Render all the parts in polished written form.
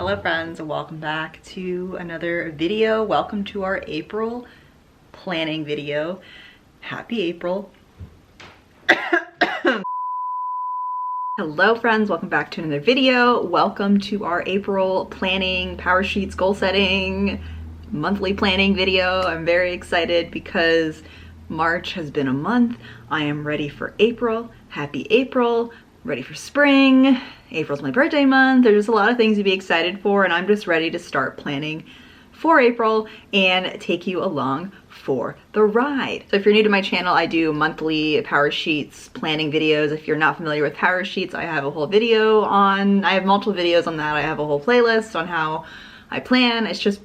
Hello friends, welcome back to another video. Welcome to our April planning video. Happy April. Hello friends, welcome back to another video. Welcome to our April planning, power sheets, goal setting, monthly planning video. I'm very excited because March has been a month. I am ready for April. Happy April. Ready for spring. April's my birthday month. There's just a lot of things to be excited for, and I'm just ready to start planning for April and take you along for the ride. So if you're new to my channel, I do monthly power sheets planning videos. If you're not familiar with power sheets, I have a whole video on, I have multiple videos on that. I have a whole playlist on how I plan. It's just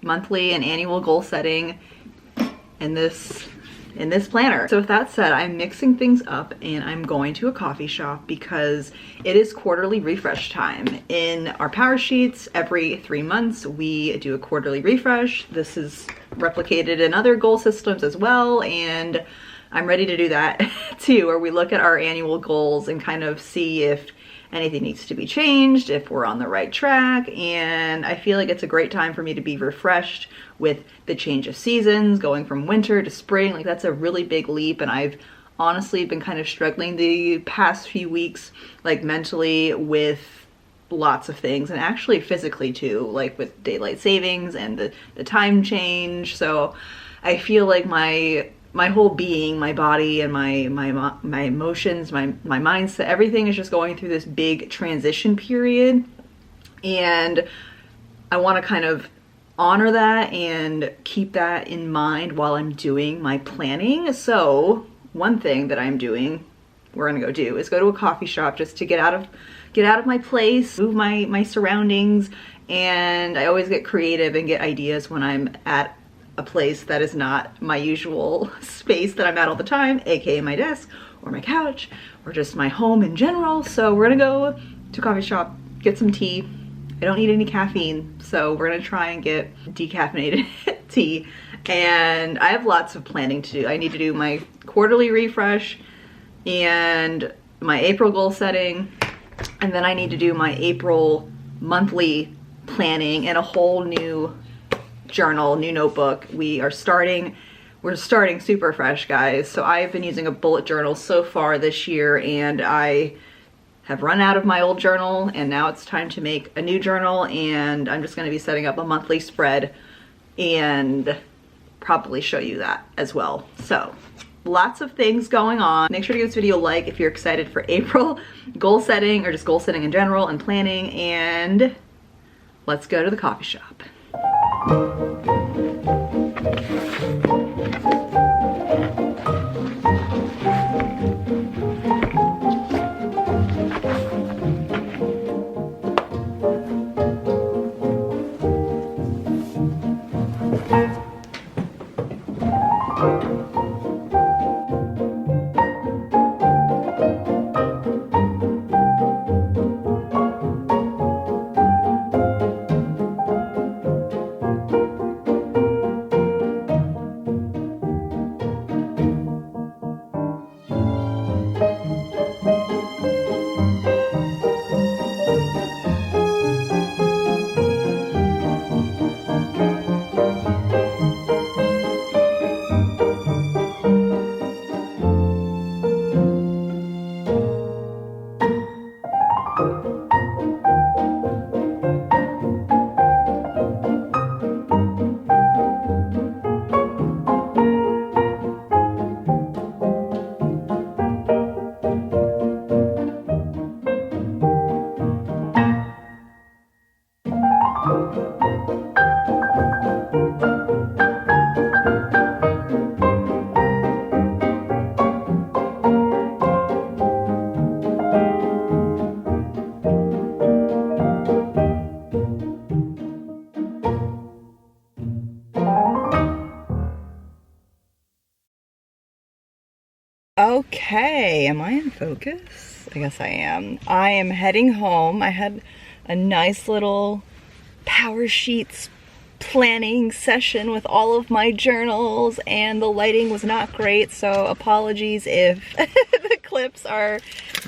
monthly and annual goal setting in this planner. So with that said, I'm mixing things up and I'm going to a coffee shop because it is quarterly refresh time. In our power sheets, every 3 months, we do a quarterly refresh. This is replicated in other goal systems as well, and I'm ready to do that too, where we look at our annual goals and kind of see if anything needs to be changed, if we're on the right track. And I feel like it's a great time for me to be refreshed with the change of seasons, going from winter to spring. Like, that's a really big leap, and I've honestly been kind of struggling the past few weeks, like mentally, with lots of things, and actually physically too, like with daylight savings and the time change. So I feel like my whole being, my body and my emotions, my mindset, everything is just going through this big transition period. And I want to kind of honor that and keep that in mind while I'm doing my planning. So one thing that I'm doing, we're gonna go do, is go to a coffee shop just to get out of my place, move my surroundings. And I always get creative and get ideas when I'm at a place that is not my usual space that I'm at all the time, aka my desk or my couch or just my home in general. So we're gonna go to a coffee shop, get some tea. I don't need any caffeine, so we're gonna try and get decaffeinated tea. And I have lots of planning to do. I need to do my quarterly refresh and my April goal setting, and then I need to do my April monthly planning and a whole new journal, new notebook. We're starting super fresh, guys. So I've been using a bullet journal so far this year, and I have run out of my old journal, and now it's time to make a new journal. And I'm just going to be setting up a monthly spread and probably show you that as well. So lots of things going on. Make sure to give this video a like if you're excited for April goal setting, or just goal setting in general and planning. And let's go to the coffee shop. Okay, am I in focus? I guess I am. I am heading home. I had a nice little power sheets planning session with all of my journals, and the lighting was not great, so apologies if the clips are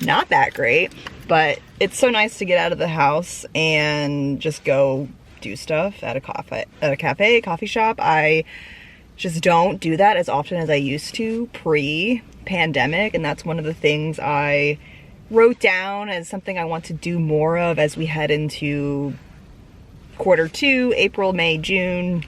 not that great. But it's so nice to get out of the house and just go do stuff at a cafe, coffee shop. I just don't do that as often as I used to pre-pandemic, and that's one of the things I wrote down as something I want to do more of as we head into Q2, April, May, June,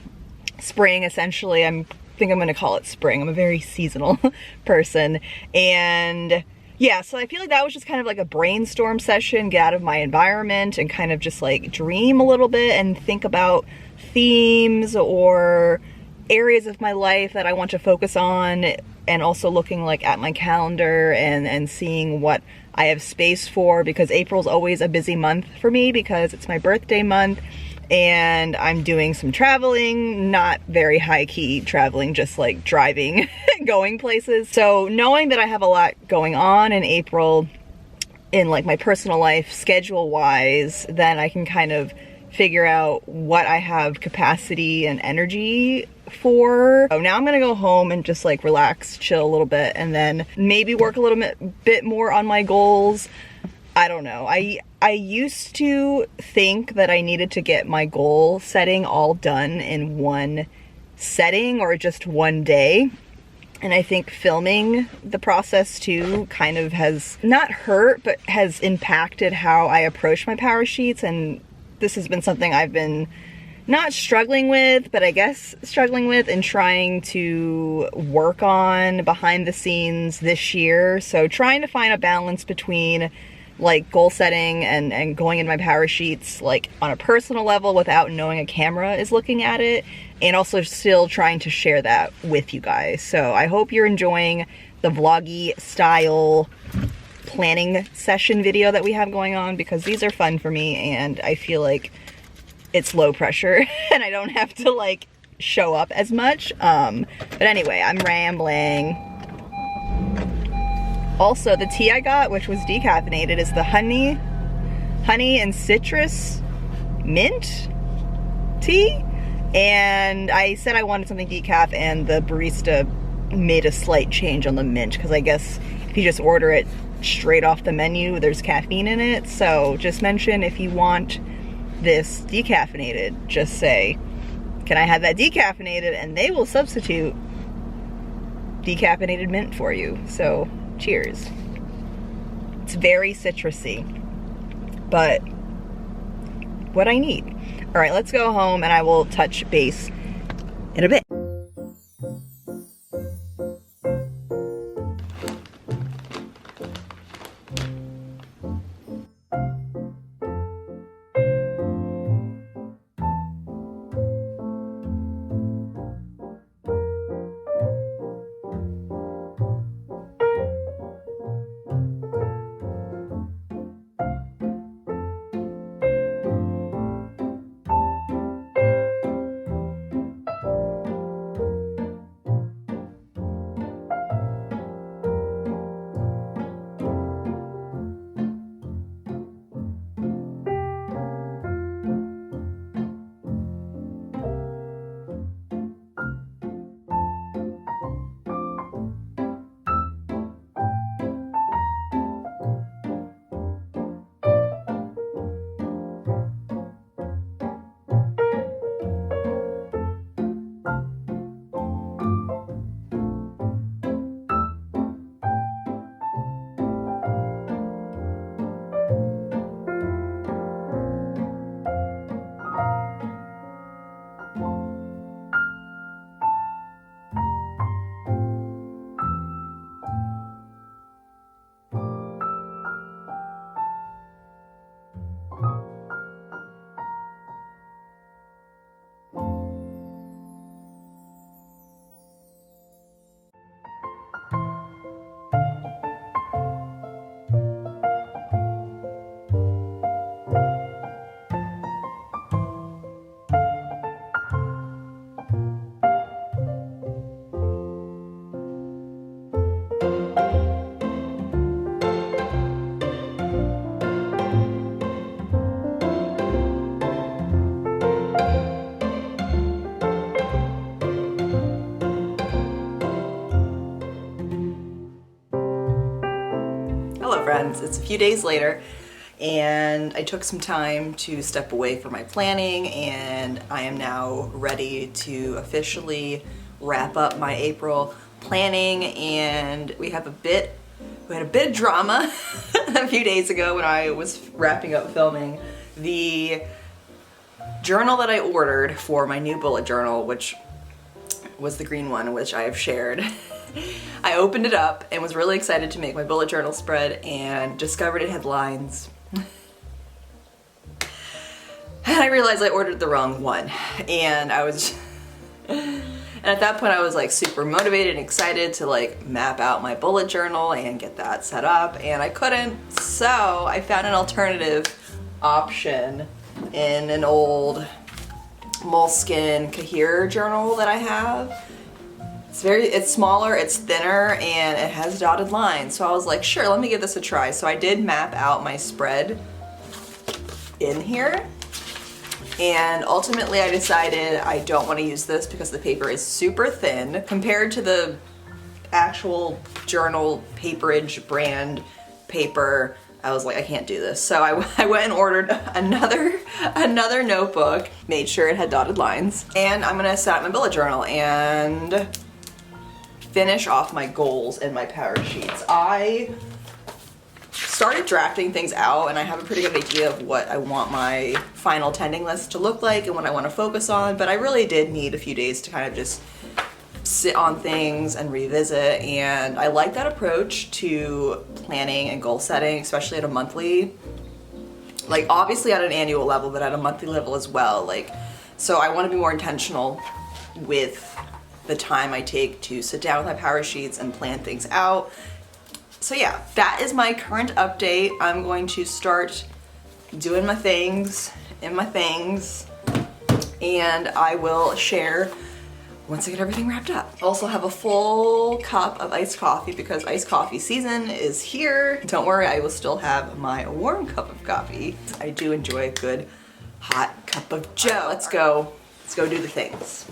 spring. Essentially, I think I'm gonna call it spring. I'm a very seasonal person, and yeah, so I feel like that was just kind of like a brainstorm session, get out of my environment and kind of just like dream a little bit and think about themes or areas of my life that I want to focus on, and also looking like at my calendar and seeing what I have space for, because April's always a busy month for me because it's my birthday month and I'm doing some traveling, not very high-key traveling, just like driving, going places. So knowing that I have a lot going on in April in like my personal life, schedule-wise, then I can kind of figure out what I have capacity and energy for. So now I'm gonna go home and just like relax, chill a little bit, and then maybe work a little bit more on my goals. I don't know. I used to think that I needed to get my goal setting all done in one setting or just one day. And I think filming the process too kind of has not hurt, but has impacted how I approach my power sheets. And this has been something I've been not struggling with, but I guess struggling with and trying to work on behind the scenes this year. So trying to find a balance between like goal setting and going in my power sheets like on a personal level without knowing a camera is looking at it, and also still trying to share that with you guys. So I hope you're enjoying the vloggy style planning session video that we have going on, because these are fun for me and I feel like it's low pressure and I don't have to like show up as much. But anyway, I'm rambling. Also, the tea I got, which was decaffeinated, is the honey and citrus mint tea. And I said I wanted something decaf, and the barista made a slight change on the mint, because I guess if you just order it straight off the menu, there's caffeine in it. So just mention if you want this decaffeinated, just say, can I have that decaffeinated? And they will substitute decaffeinated mint for you. So cheers. It's very citrusy, but what I need. All right, let's go home and I will touch base in a bit. Hello friends, it's a few days later. and I took some time to step away from my planning, and I am now ready to officially wrap up my April planning. And we had a bit of drama a few days ago when I was wrapping up filming. The journal that I ordered for my new bullet journal, which was the green one, which I have shared, I opened it up and was really excited to make my bullet journal spread and discovered it had lines. And I realized I ordered the wrong one, and and at that point I was like super motivated and excited to like map out my bullet journal and get that set up, and I couldn't. So I found an alternative option in an old moleskin Kahir journal that I have. It's smaller, it's thinner, and it has dotted lines. So I was like, sure, let me give this a try. So I did map out my spread in here. And ultimately I decided I don't want to use this because the paper is super thin compared to the actual journal paperage brand paper. I was like, I can't do this. So I went and ordered another notebook, made sure it had dotted lines, and I'm gonna set up my bullet journal and finish off my goals and my power sheets. I started drafting things out, and I have a pretty good idea of what I want my final tending list to look like and what I want to focus on, but I really did need a few days to kind of just sit on things and revisit. And I like that approach to planning and goal setting, especially at a monthly, like obviously at an annual level, but at a monthly level as well. Like, so I want to be more intentional with the time I take to sit down with my power sheets and plan things out. So yeah, that is my current update. I'm going to start doing my things and I will share once I get everything wrapped up. Also have a full cup of iced coffee because iced coffee season is here. Don't worry, I will still have my warm cup of coffee. I do enjoy a good hot cup of joe. Let's go do the things.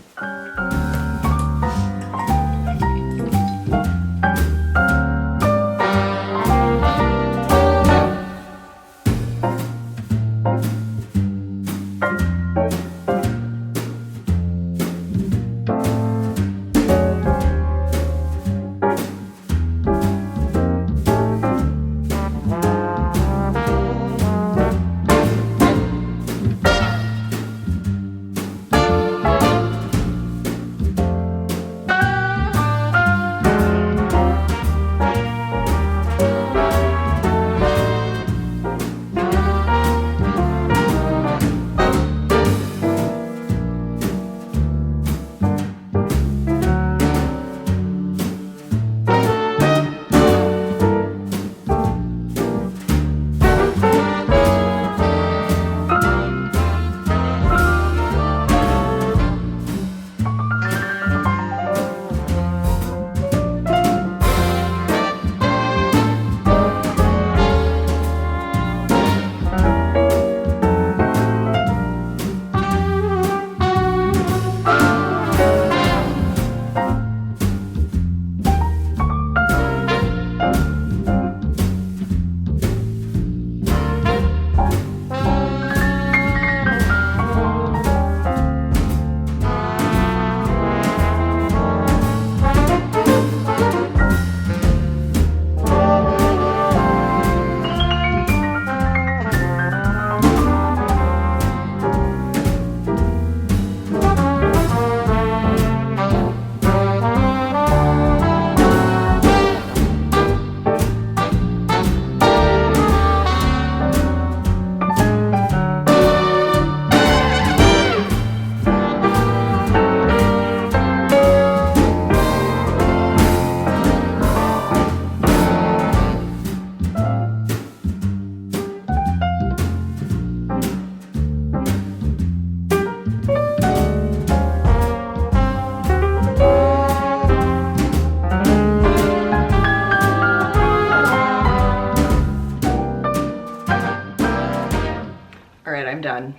Done.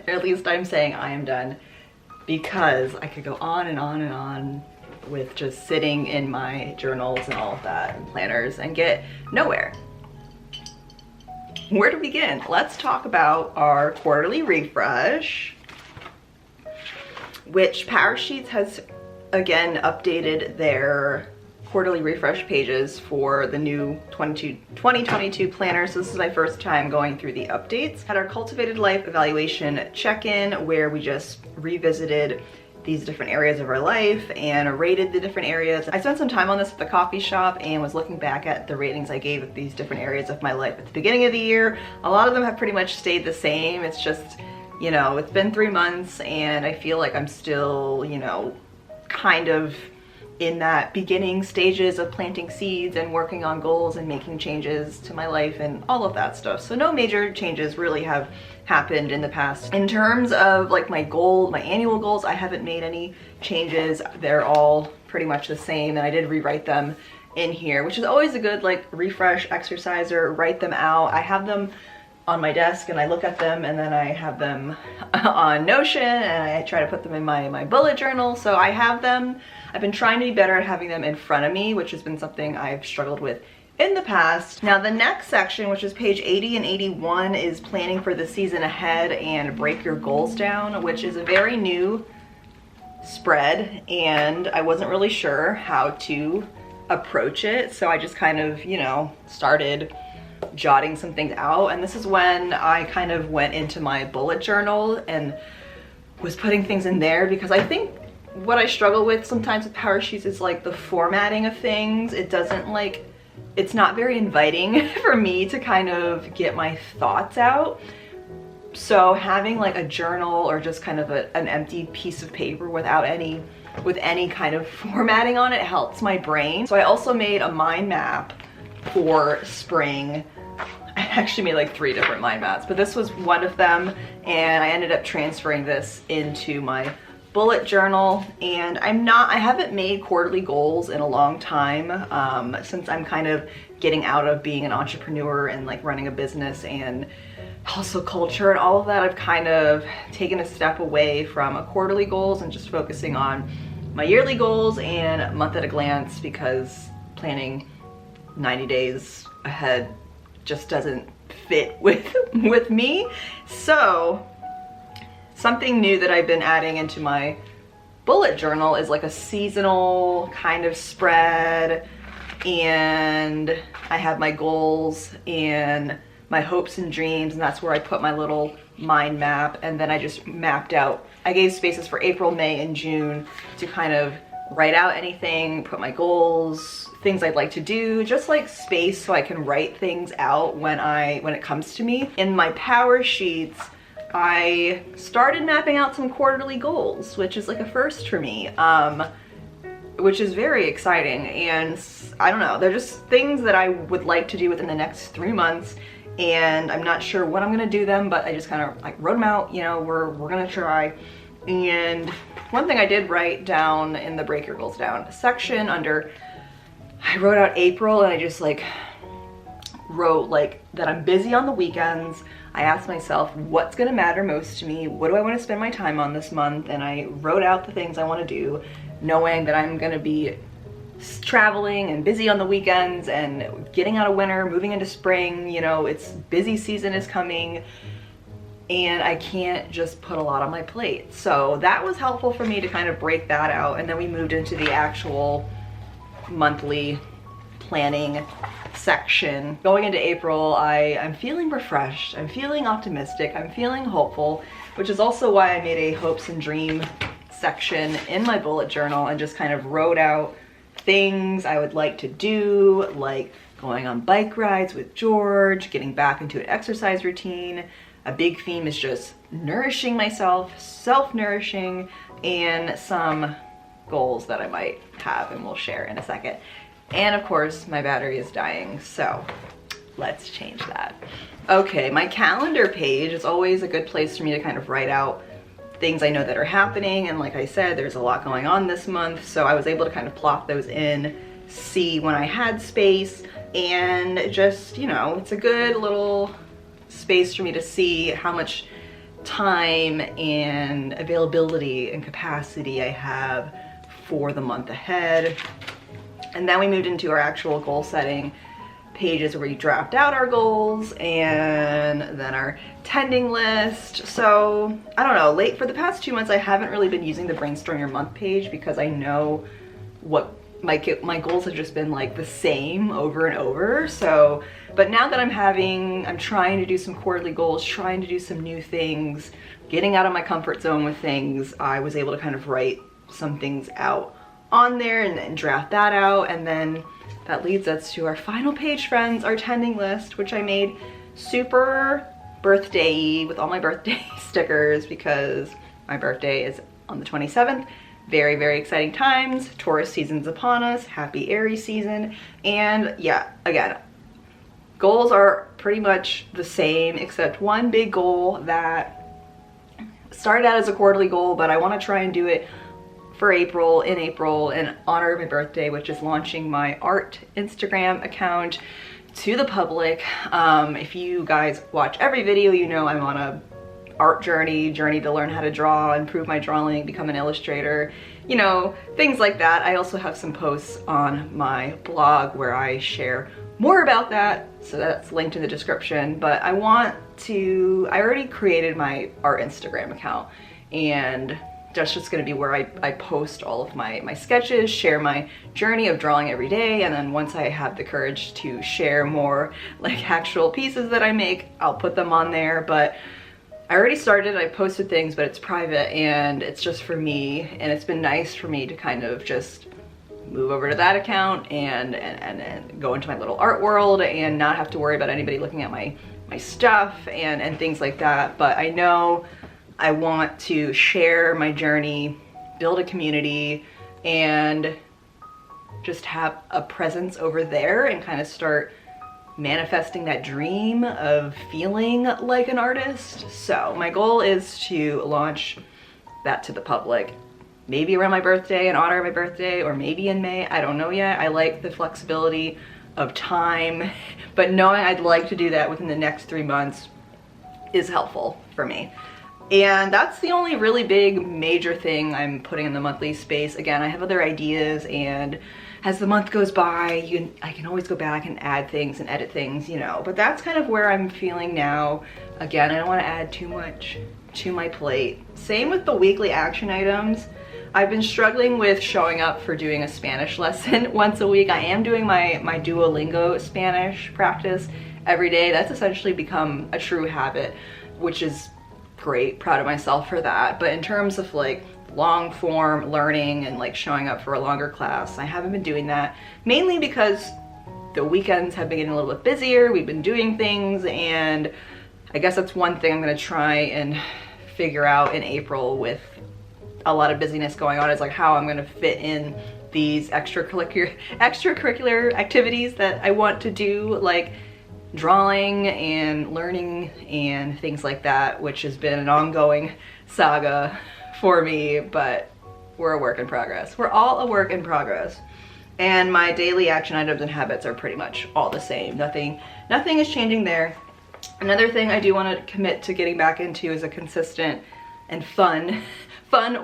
Or at least I'm saying I am done, because I could go on and on and on with just sitting in my journals and all of that and planners and get nowhere. where to begin? Let's talk about our quarterly refresh, which POWERSHEETS has again updated their quarterly refresh pages for the new 2022 planner. So this is my first time going through the updates. Had our Cultivated Life evaluation check-in where we just revisited these different areas of our life and rated the different areas. I spent some time on this at the coffee shop and was looking back at the ratings I gave at these different areas of my life at the beginning of the year. A lot of them have pretty much stayed the same. It's just, you know, it's been 3 months and I feel like I'm still, you know, kind of in that beginning stages of planting seeds and working on goals and making changes to my life and all of that stuff. So no major changes really have happened in the past. In terms of like my annual goals, I haven't made any changes. They're all pretty much the same, and I did rewrite them in here, which is always a good like refresh exercise, or write them out. I have them on my desk and I look at them, and then I have them on Notion and I try to put them in my bullet journal. So I have them. I've been trying to be better at having them in front of me, which has been something I've struggled with in the past. Now the next section, which is page 80 and 81, is planning for the season ahead and break your goals down, which is a very new spread and I wasn't really sure how to approach it. So I just kind of, you know, started jotting some things out, and this is when I kind of went into my bullet journal and was putting things in there, because I think what I struggle with sometimes with POWERSHEETS is like the formatting of things. It doesn't like, it's not very inviting for me to kind of get my thoughts out. So having like a journal or just kind of an empty piece of paper with any kind of formatting on it helps my brain. So I also made a mind map for spring. I actually made like 3 different mind maps, but this was one of them, and I ended up transferring this into my bullet journal. And I haven't made quarterly goals in a long time, since I'm kind of getting out of being an entrepreneur and like running a business and hustle culture and all of that. I've kind of taken a step away from a quarterly goals and just focusing on my yearly goals and month at a glance, because planning 90 days ahead just doesn't fit with me. So something new that I've been adding into my bullet journal is like a seasonal kind of spread, and I have my goals and my hopes and dreams, and that's where I put my little mind map. And then I just mapped out, I gave spaces for April, May, and June to kind of write out anything, put my goals, things I'd like to do, just like space so I can write things out when it comes to me. In my POWERSHEETS, I started mapping out some quarterly goals, which is like a first for me, which is very exciting. And I don't know, they're just things that I would like to do within the next 3 months, and I'm not sure when I'm gonna do them, but I just kind of like wrote them out, you know, we're gonna try. And one thing I did write down in the Break Your Goals Down section I wrote out April, and I just like wrote like that I'm busy on the weekends. I asked myself, what's gonna matter most to me? What do I wanna spend my time on this month? And I wrote out the things I wanna do, knowing that I'm gonna be traveling and busy on the weekends and getting out of winter, moving into spring. You know, it's busy season is coming, and I can't just put a lot on my plate. So that was helpful for me to kind of break that out. And then we moved into the actual monthly planning section. Going into April, I'm feeling refreshed, I'm feeling optimistic, I'm feeling hopeful, which is also why I made a hopes and dream section in my bullet journal and just kind of wrote out things I would like to do, like going on bike rides with George, getting back into an exercise routine. A big theme is just nourishing myself, self-nourishing, and some goals that I might have and we'll share in a second. And of course, my battery is dying, so let's change that. Okay, my calendar page is always a good place for me to kind of write out things I know that are happening, and like I said, there's a lot going on this month, so I was able to kind of plot those in, see when I had space, and just, you know, it's a good little space for me to see how much time and availability and capacity I have for the month ahead. And then we moved into our actual goal setting pages where we draft out our goals, and then our tending list. So I don't know, for the past 2 months I haven't really been using the brainstorm your month page because I know what my goals have just been like the same over and over. So, but now that I'm trying to do some quarterly goals, trying to do some new things, getting out of my comfort zone with things, I was able to kind of write some things out on there and then draft that out. And then that leads us to our final page, friends, our tending list, which I made super birthday-y with all my birthday stickers because my birthday is on the 27th. Very, very exciting times. Taurus season's upon us. Happy Aries season. And yeah, again, goals are pretty much the same except one big goal that started out as a quarterly goal, but I want to try and do it for April, in honor of my birthday, which is launching my art Instagram account to the public. If you guys watch every video, you know I'm on a art journey to learn how to draw, improve my drawing, become an illustrator, you know, things like that. I also have some posts on my blog where I share more about that, so that's linked in the description. But I already created my art Instagram account, and that's just going to be where I post all of my sketches, share my journey of drawing every day, and then once I have the courage to share more like actual pieces that I make, I'll put them on there. But I already started, I posted things, but it's private and it's just for me, and it's been nice for me to kind of just move over to that account and go into my little art world and not have to worry about anybody looking at my stuff and things like that. But I know I want to share my journey, build a community, and just have a presence over there and kind of start manifesting that dream of feeling like an artist. So my goal is to launch that to the public, maybe around my birthday, in honor of my birthday, or maybe in May. I don't know yet. I like the flexibility of time, but knowing I'd like to do that within the next 3 months is helpful for me. And that's the only really big major thing I'm putting in the monthly space. Again, I have other ideas, and as the month goes by, I can always go back and add things and edit things, you know, but that's kind of where I'm feeling now. Again, I don't want to add too much to my plate. Same with the weekly action items. I've been struggling with showing up for doing a Spanish lesson once a week. I am doing my Duolingo Spanish practice every day. That's essentially become a true habit, which is great. Proud of myself for that. But in terms of like long form learning and like showing up for a longer class, I haven't been doing that, mainly because the weekends have been getting a little bit busier. We've been doing things, and I guess that's one thing I'm going to try and figure out in April with a lot of busyness going on, is like how I'm going to fit in these extracurricular activities that I want to do, like drawing and learning and things like that, which has been an ongoing saga for me, but we're a work in progress. We're all a work in progress. And my daily action items and habits are pretty much all the same. Nothing is changing there. Another thing I do want to commit to getting back into is a consistent and fun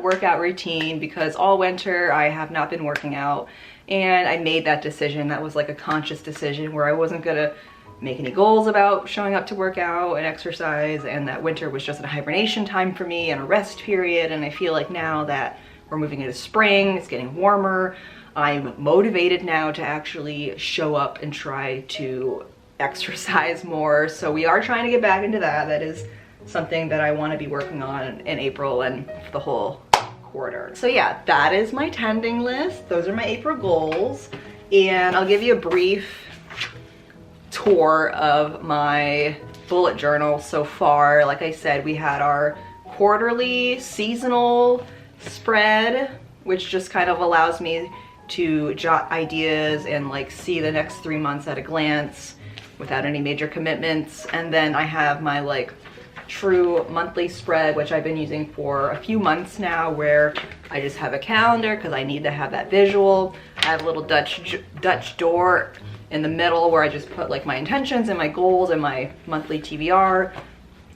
workout routine, because all winter I have not been working out, and I made that decision. That was like a conscious decision where I wasn't gonna make any goals about showing up to work out and exercise, and that winter was just a hibernation time for me and a rest period. And I feel like now that we're moving into spring, it's getting warmer, I'm motivated now to actually show up and try to exercise more. So we are trying to get back into that. That is something that I want to be working on in April and for the whole quarter. So yeah, that is my tending list. Those are my April goals. And I'll give you a brief tour of my bullet journal so far. Like I said, we had our quarterly seasonal spread, which just kind of allows me to jot ideas and like see the next 3 months at a glance without any major commitments. And then I have my like true monthly spread, which I've been using for a few months now, where I just have a calendar because I need to have that visual. I have a little Dutch door in the middle where I just put like my intentions and my goals and my monthly TBR.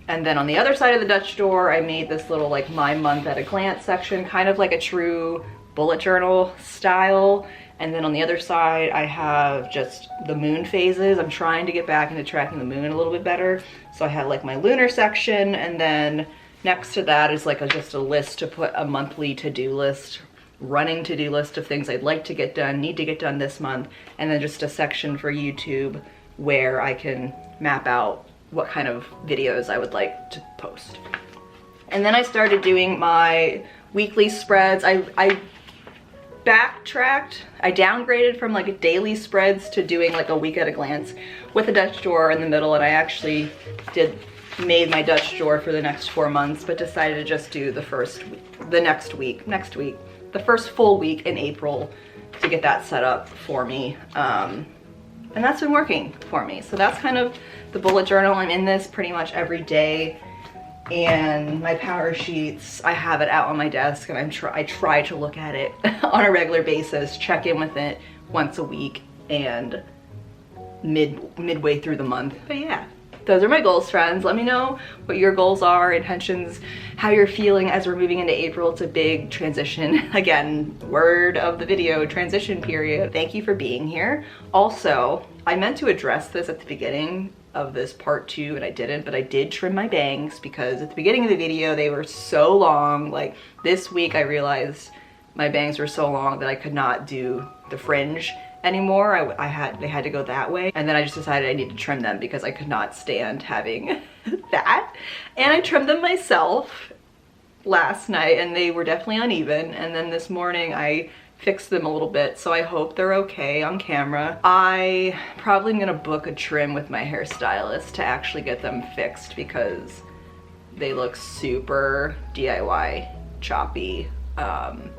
And then on the other side of the Dutch door, I made this little like my month at a glance section, kind of like a true bullet journal style. And then on the other side, I have just the moon phases. I'm trying to get back into tracking the moon a little bit better. So I have like my lunar section, and then next to that is like just a list to put a monthly to-do list, running to-do list of things I'd like to get done, need to get done this month, and then just a section for YouTube where I can map out what kind of videos I would like to post. And then I started doing my weekly spreads. I backtracked. I downgraded from like daily spreads to doing like a week at a glance with a Dutch drawer in the middle, and I actually made my Dutch drawer for the next 4 months, but decided to just do the next week, the first full week in April to get that set up for me. And that's been working for me. So that's kind of the bullet journal. I'm in this pretty much every day. And my power sheets, I have it out on my desk, and I try to look at it on a regular basis, check in with it once a week and midway through the month. But yeah, those are my goals, friends. Let me know what your goals are, intentions, how you're feeling as we're moving into April. It's a big transition. Again, word of the video, transition period. Thank you for being here. Also, I meant to address this at the beginning of this part 2 and I didn't, but I did trim my bangs because at the beginning of the video they were so long. Like this week I realized my bangs were so long that I could not do the fringe anymore. They had to go that way, and then I just decided I need to trim them because I could not stand having that. And I trimmed them myself last night and they were definitely uneven, and then this morning I fixed them a little bit, so I hope they're okay on camera. I probably am gonna book a trim with my hairstylist to actually get them fixed because they look super DIY choppy, and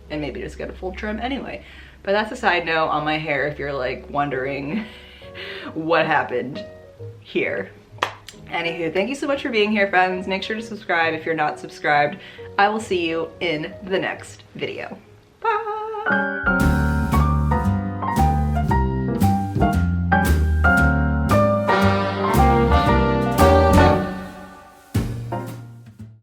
maybe just get a full trim anyway. But that's a side note on my hair if you're like wondering what happened here. Anywho, thank you so much for being here, friends. Make sure to subscribe if you're not subscribed. I will see you in the next video. Bye!